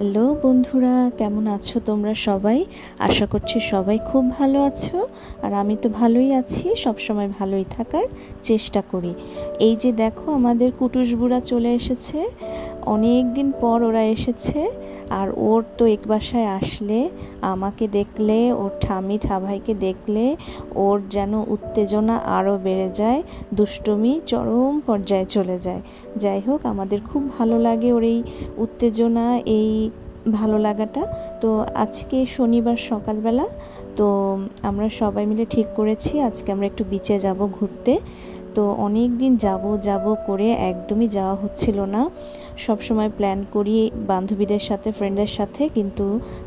Hello বন্ধুরা, কেমন আছো তোমরা সবাই? আশা করছি সবাই খুব ভালো আছো। আর আমি তো ভালোই আছি, সব সময় ভালোই থাকার চেষ্টা করি। এই যে দেখো, আমাদের কুটুস বুড়া চলে এসেছে। অনেক দিন পর ওরা এসেছে। আর ওর তো এক বাসায় আসলে আমাকে দেখলে, ওর ঠামি ঠাভাইকে দেখলে ওর যেন উত্তেজনা আরও বেড়ে যায়, দুষ্টুমি চরম পর্যায়ে চলে যায়। যাই হোক, আমাদের খুব ভালো লাগে ওর এই উত্তেজনা, এই ভালো লাগাটা। তো আজকে শনিবার সকালবেলা, তো আমরা সবাই মিলে ঠিক করেছি আজকে আমরা একটু বিচে যাব ঘুরতে। তো অনেক দিন যাব করে একদমই যাওয়া হচ্ছিল না। সব সময় প্ল্যান করি বান্ধবীদের সাথে, ফ্রেন্ডদের সাথে, কিন্তু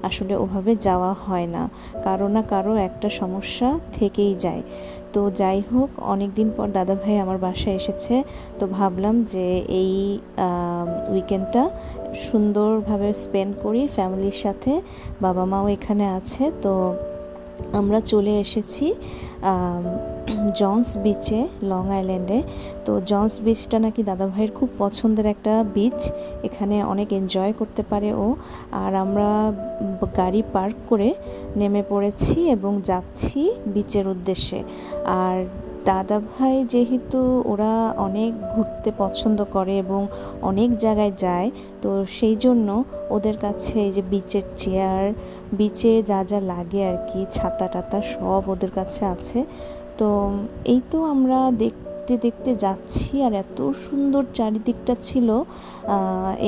আসলে ওভাবে যাওয়া হয় না। কারো না কারো একটা সমস্যা থেকেই যায়। তো যাই হোক, অনেক দিন পর দাদাভাই আমার বাসায় এসেছে। তো ভাবলাম যে এই উইকেন্ডটা সুন্দরভাবে স্পেন্ড করি ফ্যামিলির সাথে। বাবা মাও এখানে আছে। তো আমরা চলে এসেছি জনস বিচে, লং আইল্যান্ডে। তো জনস বিচটা নাকি দাদাভাইয়ের খুব পছন্দের একটা বিচ। এখানে অনেক এনজয় করতে পারে ও। আর আমরা গাড়ি পার্ক করে নেমে পড়েছি এবং যাচ্ছি বিচের উদ্দেশ্যে। আর দাদাভাই যেহেতু ওরা অনেক ঘুরতে পছন্দ করে এবং অনেক জায়গায় যায়, তো সেই জন্য ওদের কাছে এই যে বিচের চেয়ার, বিচে যা যা লাগে আর কি, ছাতা টাতা সব ওদের কাছে আছে। তো এই তো আমরা দেখতে দেখতে যাচ্ছি। আর এত সুন্দর চারিদিকটা ছিল।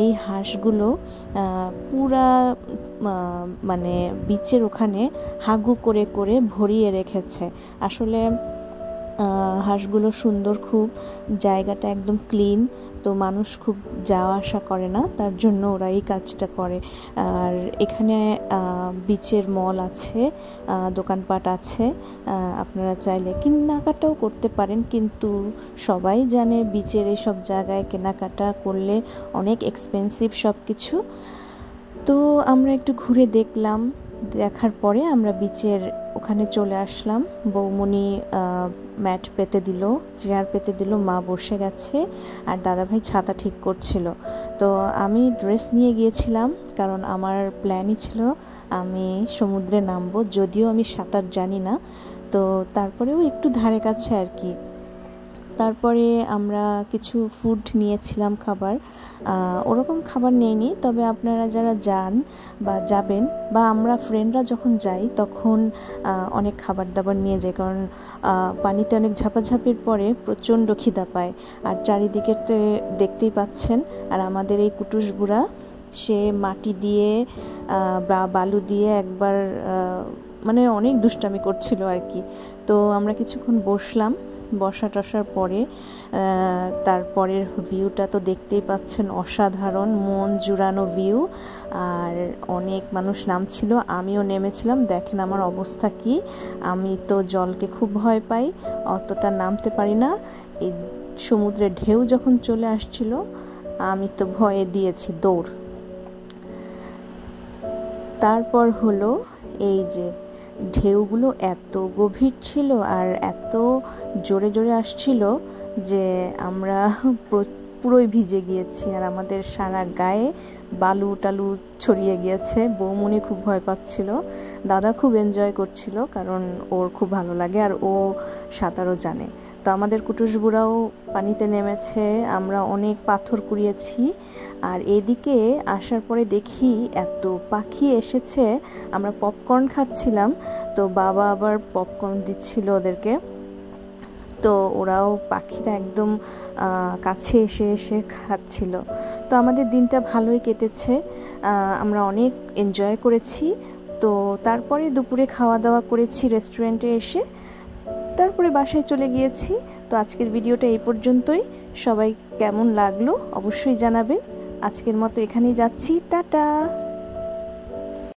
এই হাঁসগুলো পুরা মানে বিচের ওখানে হাগু করে করে ভরিয়ে রেখেছে। আসলে হাঁসগুলো সুন্দর খুব, জায়গাটা একদম ক্লিন। তো মানুষ খুব যাওয়া আসা করে না, তার জন্য ওরা এই কাজটা করে। আর এখানে বিচের মল আছে, দোকানপাট আছে, আপনারা চাইলে কেনাকাটাও করতে পারেন। কিন্তু সবাই জানে বিচের এইসব জায়গায় কেনাকাটা করলে অনেক এক্সপেন্সিভ সব কিছু। তো আমরা একটু ঘুরে দেখলাম, দেখার পরে আমরা বিচের ওখানে চলে আসলাম। বৌমনি ম্যাট পেতে দিল, চেয়ার পেতে দিল, মা বসে গেছে, আর দাদাভাই ছাতা ঠিক করছিল। তো আমি ড্রেস নিয়ে গিয়েছিলাম, কারণ আমার প্ল্যানই ছিল আমি সমুদ্রে নামবো, যদিও আমি সাঁতার জানি না। তো তারপরেও একটু ধারে কাছে আর কি। তারপরে আমরা কিছু ফুড নিয়েছিলাম, খাবার। ওরকম খাবার নেইনি, তবে আপনারা যারা যান বা যাবেন, বা আমরা ফ্রেন্ডরা যখন যাই তখন অনেক খাবার দাবার নিয়ে যাই, কারণ পানিতে অনেক ঝাপাঝাপির পরে প্রচণ্ড খিদা পায়। আর চারিদিকে তো দেখতেই পাচ্ছেন। আর আমাদের এই কুটুস বুড়া, সে মাটি দিয়ে বা বালু দিয়ে একবার মানে অনেক দুষ্টামি করছিল আর কি। তো আমরা কিছুক্ষণ বসলাম, বসা টসার পরে তারপরের ভিউটা তো দেখতেই পাচ্ছেন, অসাধারণ মন জুড়ানো ভিউ। আর অনেক মানুষ নামছিল, আমিও নেমেছিলাম। দেখেন আমার অবস্থা কি, আমি তো জলকে খুব ভয় পাই, অতটা নামতে পারি না। এই সমুদ্রের ঢেউ যখন চলে আসছিল, আমি তো ভয়ে দিয়েছি দৌড়। তারপর হলো এই যে ঢেউগুলো এত গভীর ছিল আর এত জোরে জোরে আসছিল যে আমরা পুরোই ভিজে গিয়েছি। আর আমাদের সারা গায়ে বালু টালু ছড়িয়ে গিয়েছে। বৌমনি খুব ভয় পাচ্ছিল, দাদা খুব এনজয় করছিল, কারণ ওর খুব ভালো লাগে আর ও সাঁতারও জানে। তো আমাদের কুটুস বুড়াও পানিতে নেমেছে, আমরা অনেক পাথর কুড়িয়েছি। আর এদিকে আসার পরে দেখি এত পাখি এসেছে, আমরা পপকর্ন খাচ্ছিলাম। তো বাবা আবার পপকর্ন দিচ্ছিল ওদেরকে। তো ওরাও, পাখিরা একদম কাছে এসে এসে খাচ্ছিল। তো আমাদের দিনটা ভালোই কেটেছে, আমরা অনেক এনজয় করেছি। তো তারপরে দুপুরে খাওয়া দাওয়া করেছি রেস্টুরেন্টে এসে, তারপরে বাসায় চলে গিয়েছি। তো আজকের ভিডিওটা এই পর্যন্তই। সবাই কেমন লাগলো অবশ্যই জানাবেন। আজকের মতো এখানেই যাচ্ছি, টাটা।